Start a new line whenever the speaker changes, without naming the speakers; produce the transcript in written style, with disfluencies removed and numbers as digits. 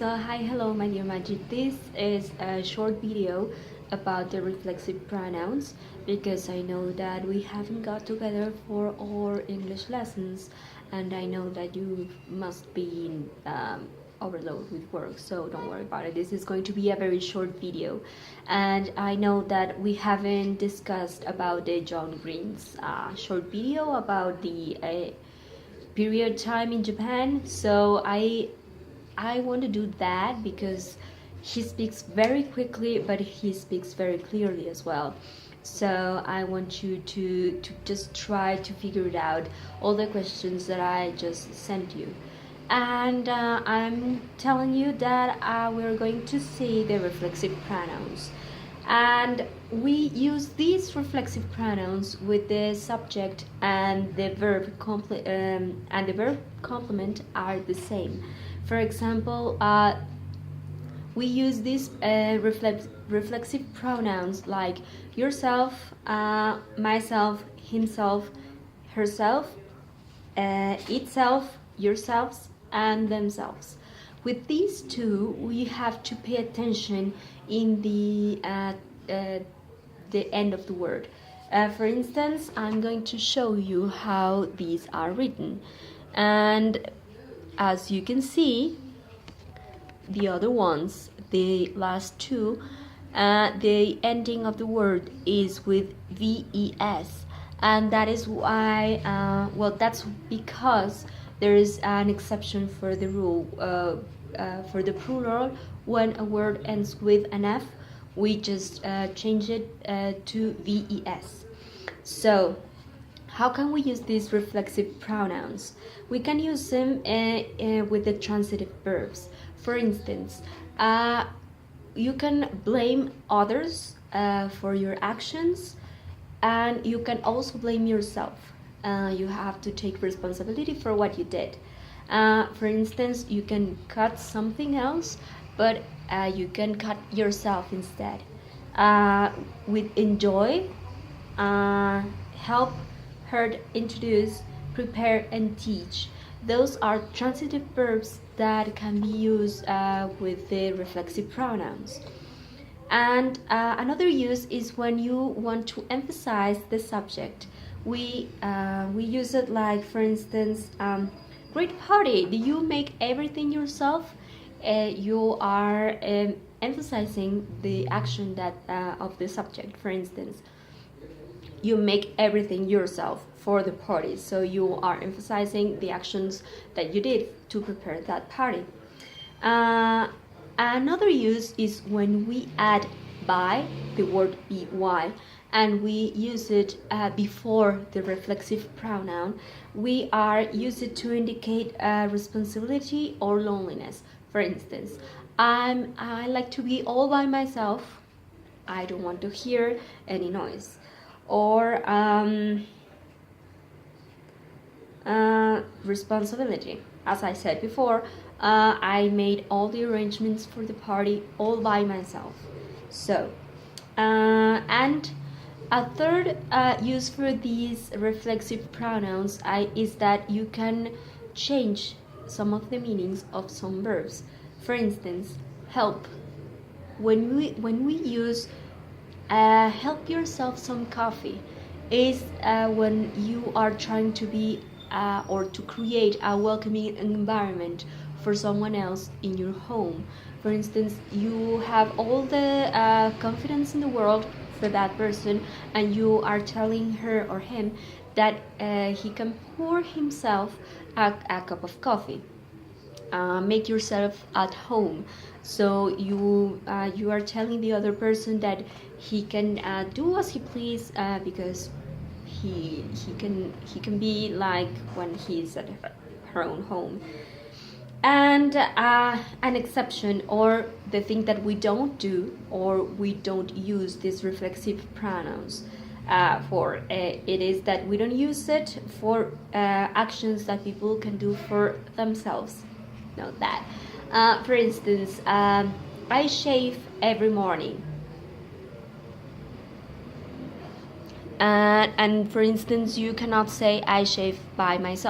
So hi, hello, my dear Majid. This is a short video about the reflexive pronouns because I know that we haven't got together for our English lessons, and I know that you must be overloaded with work, so don't worry about it. This is going to be a very short video, and I know that we haven't discussed about the John Green's short video about the period time in Japan, so I want to do that because he speaks very quickly, but he speaks very clearly as well. So I want you to just try to figure it out, all the questions that I just sent you. And I'm telling you that we're going to see the reflexive pronouns. And we use these reflexive pronouns with the subject and the verb complement are the same. For example, we use these reflexive pronouns like yourself, myself, himself, herself, itself, yourselves, and themselves. With these two, we have to pay attention in the end of the word. For instance, I'm going to show you how these are written. And as you can see, the other ones, the last two, the ending of the word is with VES, and that is why, that's because there is an exception for the rule. For the plural, when a word ends with an F, we just change it to VES. So how can we use these reflexive pronouns? We can use them with the transitive verbs. For instance, you can blame others for your actions, and you can also blame yourself. You have to take responsibility for what you did. For instance, you can cut something else, but you can cut yourself instead. With enjoy, help, heard, introduce, prepare, and teach. Those are transitive verbs that can be used with the reflexive pronouns. And another use is when you want to emphasize the subject. We use it like, for instance, great party. Do you make everything yourself? You are emphasizing the action that of the subject. For instance, you make everything yourself for the party, so you are emphasizing the actions that you did to prepare that party. Another use is when we add by, the word by, and we use it before the reflexive pronoun. We are use it to indicate responsibility or loneliness. For instance, I like to be all by myself. I don't want to hear any noise. Or responsibility. As I said before, I made all the arrangements for the party all by myself. So, and a third use for these reflexive pronouns is that you can change some of the meanings of some verbs. For instance, help. When we use help yourself some coffee, is when you are trying to be or to create a welcoming environment for someone else in your home. For instance, you have all the confidence in the world for that person, and you are telling her or him that he can pour himself a cup of coffee. Make yourself at home. So you are telling the other person that he can do as he please because he can be like when he's at her own home. And an exception, or the thing that we don't do or we don't use these reflexive pronouns for, it is that we don't use it for actions that people can do for themselves. Note that. For instance, I shave every morning. And for instance, you cannot say I shave by myself.